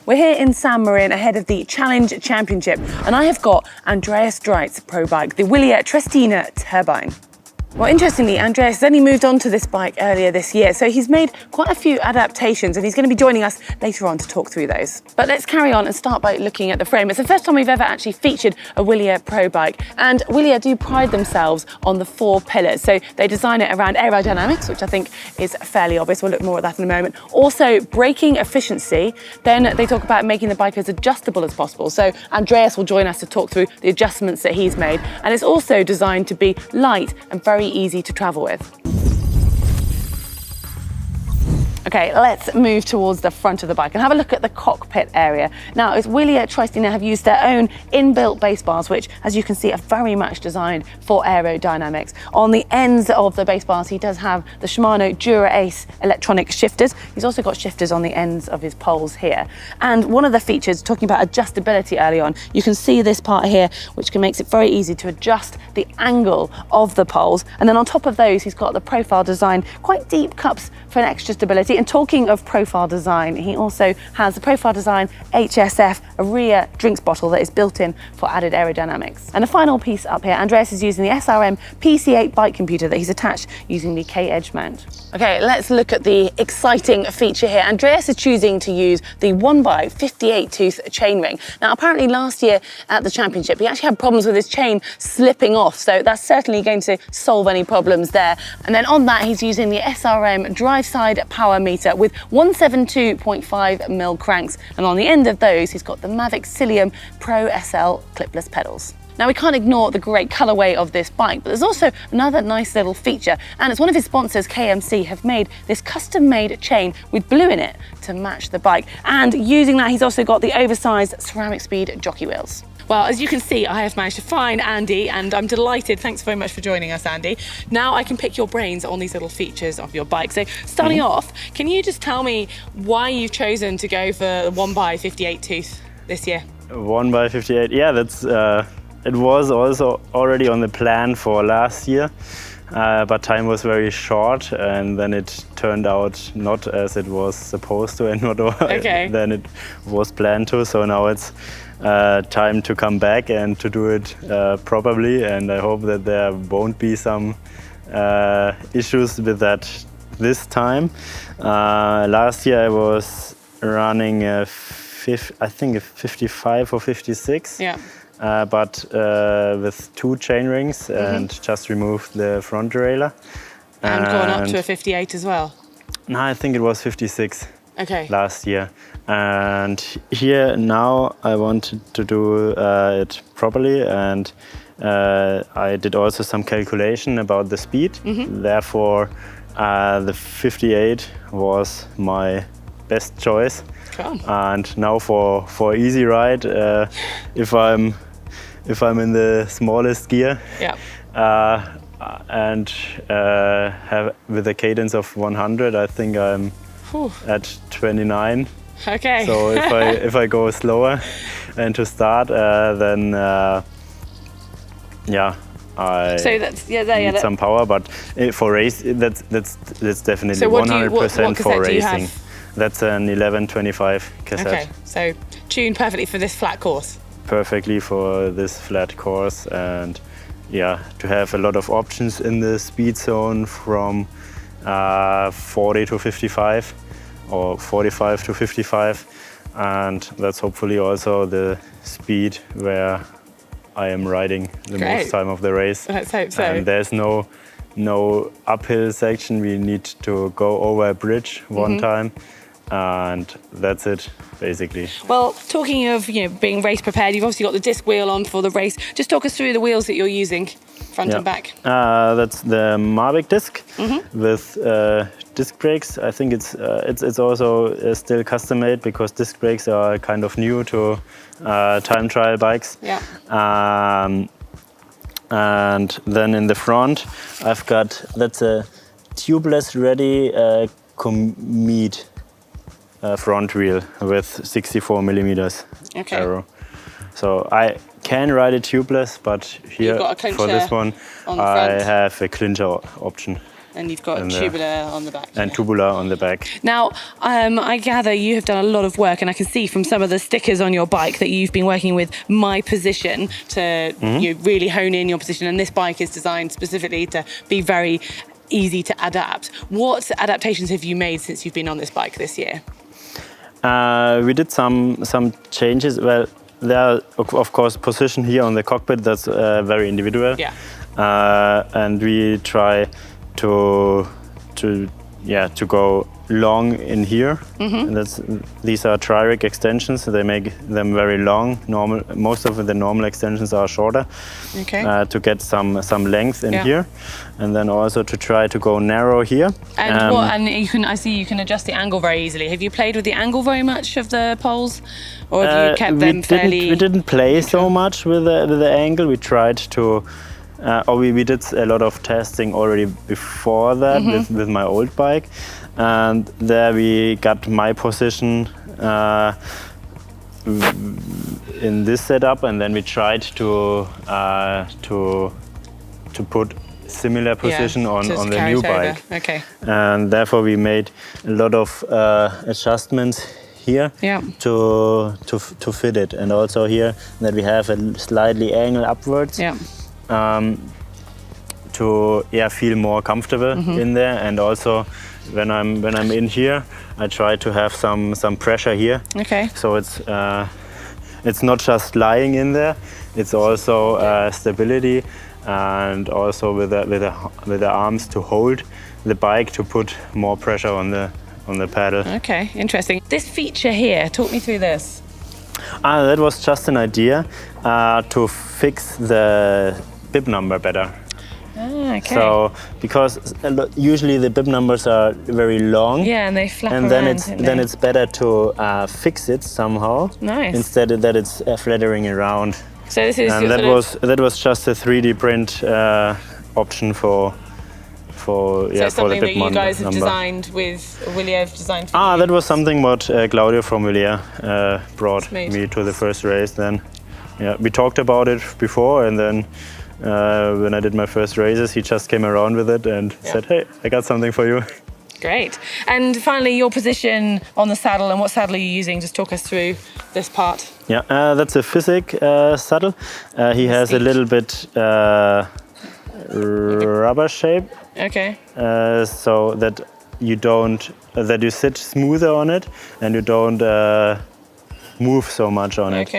We're here in Samorin ahead of the Challenge Championship, and I have got Andreas Dreitz pro bike, the Wilier Triestina Turbine. Well, interestingly, Andreas has only moved on to this bike earlier this year, so he's made quite a few adaptations, and he's going to be joining us later on to talk through those. But let's carry on and start by looking at the frame. It's the first time we've ever actually featured a Wilier pro bike, and Wilier do pride themselves on the 4 pillars. So they design it around aerodynamics, which I think is fairly obvious. We'll look more at that in a moment. Also, braking efficiency. Then they talk about making the bike as adjustable as possible. So Andreas will join us to talk through the adjustments that he's made. And it's also designed to be light and very easy to travel with. Okay, let's move towards the front of the bike and have a look at the cockpit area. Now, as Wilier Triestina have used their own inbuilt base bars, which, as you can see, are very much designed for aerodynamics. On the ends of the base bars, he does have the Shimano Dura Ace electronic shifters. He's also got shifters on the ends of his poles here. And one of the features, talking about adjustability early on, you can see this part here, which makes it very easy to adjust the angle of the poles. And then on top of those, he's got the profile design, quite deep cups for an extra stability. And talking of profile design, he also has the Profile Design HSF, a rear drinks bottle that is built in for added aerodynamics. And the final piece up here, Andreas is using the SRM PC8 bike computer that he's attached using the K-Edge mount. Okay, let's look at the exciting feature here. Andreas is choosing to use the 1x58 tooth chainring. Now, apparently last year at the championship, he actually had problems with his chain slipping off, so that's certainly going to solve any problems there. And then on that, he's using the SRM drive side power meter with 172.5mm cranks, and on the end of those he's got the Mavic Cilium Pro SL clipless pedals. Now, we can't ignore the great colourway of this bike, but there's also another nice little feature, and it's one of his sponsors, KMC, have made this custom-made chain with blue in it to match the bike, and using that he's also got the oversized ceramic speed jockey wheels. Well, as you can see, I have managed to find Andy, and I'm delighted. Thanks very much for joining us, Andy. Now I can pick your brains on these little features of your bike. So starting off, can you just tell me why you've chosen to go for the 1x58 tooth this year? 1x58, yeah, that's it was also already on the plan for last year, but time was very short, and then it turned out not as it was supposed to and not than it was planned to. So now it's time to come back and to do it properly, and I hope that there won't be some issues with that this time. Last year I was running I think a 55 or 56. Yeah. But with 2 chain rings and just removed the front derailleur. And gone up to a 58 as well? No, I think it was 56 last year. And here now I wanted to do it properly, and I did also some calculation about the speed. Therefore, the 58 was my best choice. Cool. And now for easy ride, if I'm in the smallest gear, and have with a cadence of 100, I think I'm at 29. Okay. So if I go slower and to start, then I need some power. But for race, that's definitely so 100% for racing. Have? That's an 1125 cassette. Okay, so tuned perfectly for this flat course. Perfectly for this flat course, and yeah, to have a lot of options in the speed zone from 40 to 55 or 45 to 55, and that's hopefully also the speed where I am riding the most time of the race. Let's hope so. And there's no uphill section. We need to go over a bridge one time, and that's it basically. Well, talking of being race prepared, you've obviously got the disc wheel on for the race. Just talk us through the wheels that you're using, front and back. That's the Mavic disc with disc brakes. I think it's also still custom made, because disc brakes are kind of new to time trial bikes. Yeah. And then in the front, I've got, that's a tubeless ready Comet front wheel with 64 millimeters aero. So I can ride it tubeless, but here for this one I have a clincher option. And you've got tubular on the back. And tubular on the back. Now, I gather you have done a lot of work, and I can see from some of the stickers on your bike that you've been working with my position to really hone in your position. And this bike is designed specifically to be very easy to adapt. What adaptations have you made since you've been on this bike this year? We did some changes. Well, there are, of course, position here on the cockpit that's very individual. Yeah. And we try to go long in here. And these are tri-rig extensions. So they make them very long. Most of the normal extensions are shorter. Okay. To get some length in here, and then also to try to go narrow here. And I see you can adjust the angle very easily. Have you played with the angle very much of the poles, or have you kept them fairly? We didn't play so much with the angle. We tried to. We did a lot of testing already before that with my old bike, and there we got my position in this setup, and then we tried to put similar position on the new bike. Okay. And therefore we made a lot of adjustments here to fit it, and also here that we have a slightly angle upwards. To feel more comfortable in there, and also when I'm in here, I try to have some pressure here. Okay. So it's not just lying in there; it's also stability, and also with the arms to hold the bike to put more pressure on the pedal. Okay, interesting. This feature here, talk me through this. That was just an idea to fix the bib number better. Okay. So because usually the bib numbers are very long. Yeah, and they flap and around. then it's better to fix it somehow. Nice. Instead that it's fluttering around. So this is. And that was just a 3D print option for so it's for the something bib that you guys have number. designed with Wilier designed for you. That was something what Claudio from Wilier brought Made. me to the first race. Then, we talked about it before, and then when I did my first races, he just came around with it and said, "Hey, I got something for you." Great. And finally, your position on the saddle, and what saddle are you using? Just talk us through this part. Yeah, that's a Physic saddle. He has a little bit rubber shape. Okay. So that you sit smoother on it, and you don't move so much on it.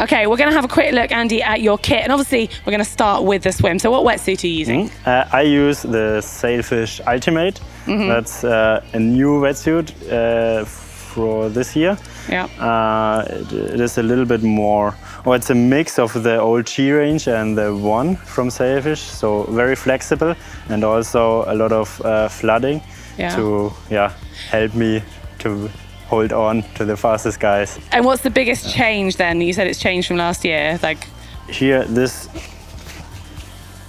Okay, we're going to have a quick look, Andy, at your kit, and obviously we're going to start with the swim. So what wetsuit are you using? I use the Sailfish Ultimate. That's a new wetsuit for this year. Yeah. It is a little bit more, it's a mix of the old G range and the one from Sailfish, so very flexible, and also a lot of flooding to help me to hold on to the fastest guys. And what's the biggest change then? You said it's changed from last year. Like here, this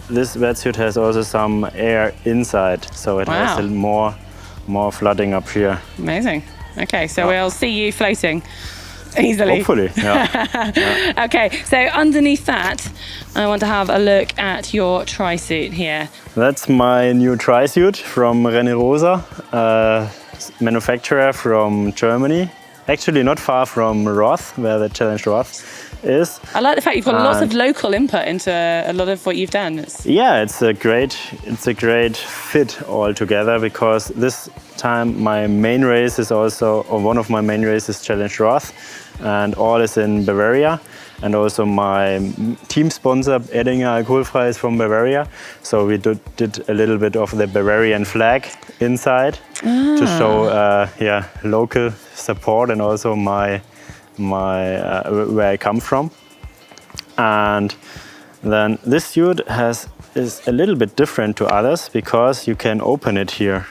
wetsuit has also some air inside, so it has more flooding up here. Amazing. Okay, so we'll see you floating easily. Hopefully, yeah. Okay, so underneath that, I want to have a look at your trisuit here. That's my new trisuit from René Rosa, manufacturer from Germany. Actually, not far from Roth, where the Challenge Roth is. I like the fact you've got lots of local input into a lot of what you've done. It's a great fit altogether, because this time my main race is also, or one of my main races, Challenge Roth, and all is in Bavaria. And also my team sponsor, Eddinger Alkoholfrei, is from Bavaria. So we did a little bit of the Bavarian flag inside to show local support, and also my where I come from. And then this suit is a little bit different to others, because you can open it here.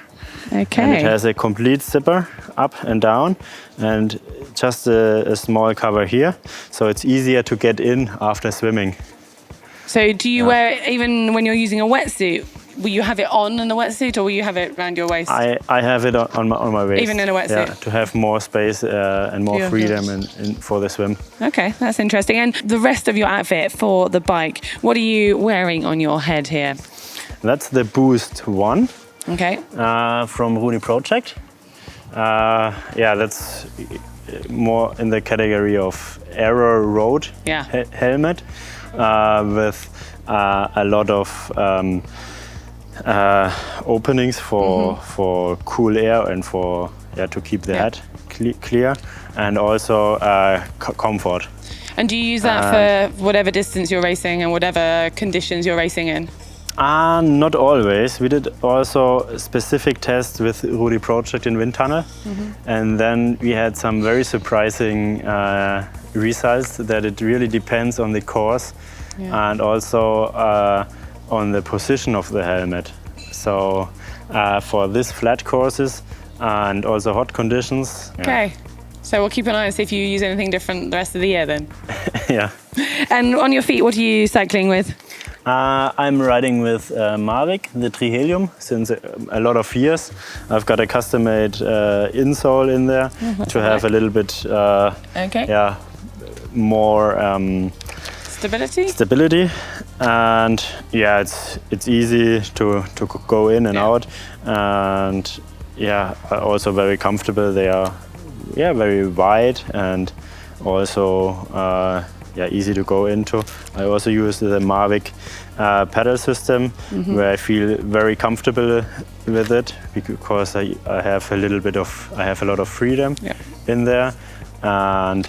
Okay. And it has a complete zipper up and down, and just a small cover here, so it's easier to get in after swimming. So do you wear it even when you're using a wetsuit? Will you have it on in a wetsuit, or will you have it around your waist? I have it on my waist. Even in a wetsuit? Yeah, to have more space and more freedom for the swim. Okay, that's interesting. And the rest of your outfit for the bike, what are you wearing on your head here? That's the Boost 1. Okay. From Rooney Project. Yeah, that's more in the category of aero road helmet with a lot of openings for cool air and for to keep the head clear, and also comfort. And do you use that for whatever distance you're racing and whatever conditions you're racing in? Not always. We did also specific tests with Rooney Project in wind tunnel, and then we had some very surprising results that it really depends on the course and also on the position of the helmet. So for these flat courses and also hot conditions. Okay. So we'll keep an eye and see if you use anything different the rest of the year then. Yeah. And on your feet, what are you cycling with? I'm riding with Mavic, the Trihelium, since a lot of years. I've got a custom-made insole in there to have a little bit more stability, and it's easy to go in and out, and also very comfortable. They are very wide and also easy to go into. I also use the Mavic pedal system where I feel very comfortable with it because I have a lot of freedom in there, and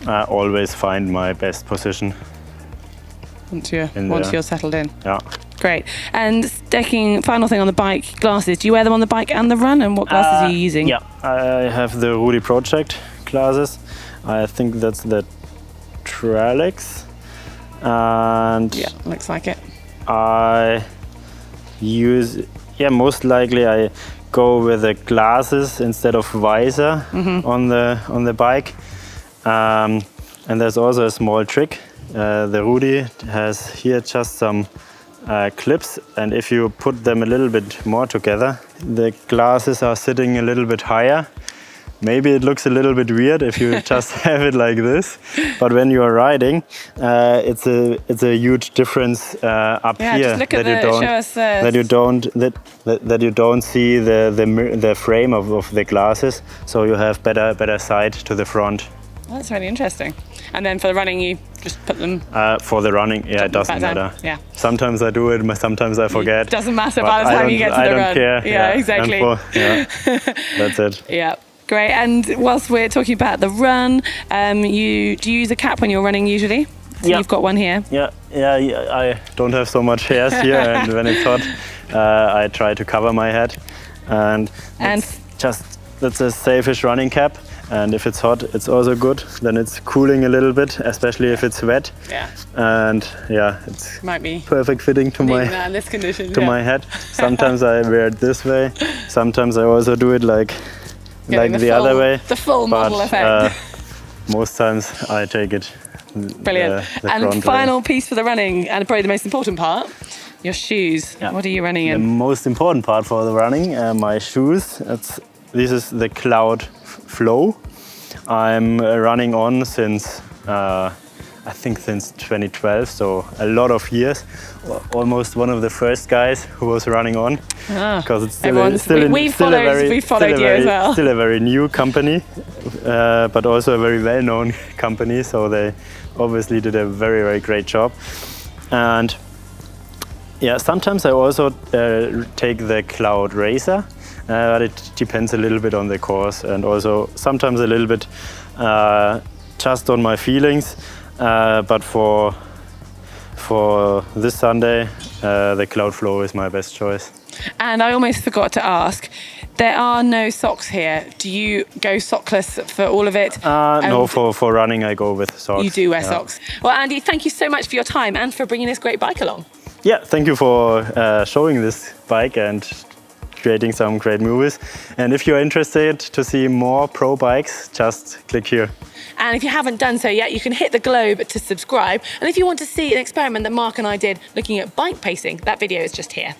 I always find my best position once you're settled in. Yeah. Great. And final thing on the bike, glasses. Do you wear them on the bike and the run, and what glasses are you using? Yeah, I have the Rooney Project glasses. I think that's the Tralex, and looks like it. I use most likely I go with the glasses instead of visor on the bike, and there's also a small trick. The Rooney has here just some clips, and if you put them a little bit more together, the glasses are sitting a little bit higher. Maybe it looks a little bit weird if you just have it like this, but when you are riding, it's a huge difference up here that you don't see the frame of the glasses, so you have better sight to the front. That's really interesting. And then for the running, you just put them. For the running, it doesn't matter. Yeah. Sometimes I do it, sometimes I forget. It doesn't matter by the time you get to the run. I don't care. Yeah, exactly. That's it. Yeah. Great. And whilst we're talking about the run, do you use a cap when you're running usually? So you've got one here. Yeah. I don't have so much hairs here, and when it's hot, I try to cover my head, and that's a safe-ish running cap. And if it's hot, it's also good. Then it's cooling a little bit, especially if it's wet. Yeah. And it's might be perfect fitting to my this condition, my head. Sometimes I wear it this way. Sometimes I also do it like the other way. The full model effect. Most times I take it. Brilliant. And final piece for the running, and probably the most important part, your shoes. Yeah. What are you running in? The most important part for the running, my shoes. This is the Cloud Flow. I'm running on since I think since 2012, so a lot of years. Almost one of the first guys who was running on, because it's we followed you as well. Still a very new company, but also a very well-known company. So they obviously did a very great job. And sometimes I also take the Cloud Racer. But it depends a little bit on the course, and also sometimes a little bit just on my feelings. But for this Sunday, the Cloud Flow is my best choice. And I almost forgot to ask, there are no socks here. Do you go sockless for all of it? No, for running I go with socks. You do wear socks. Well, Andy, thank you so much for your time and for bringing this great bike along. Yeah, thank you for showing this bike and creating some great movies. And if you're interested to see more pro bikes, just click here. And if you haven't done so yet, you can hit the globe to subscribe. And if you want to see an experiment that Mark and I did looking at bike pacing, that video is just here.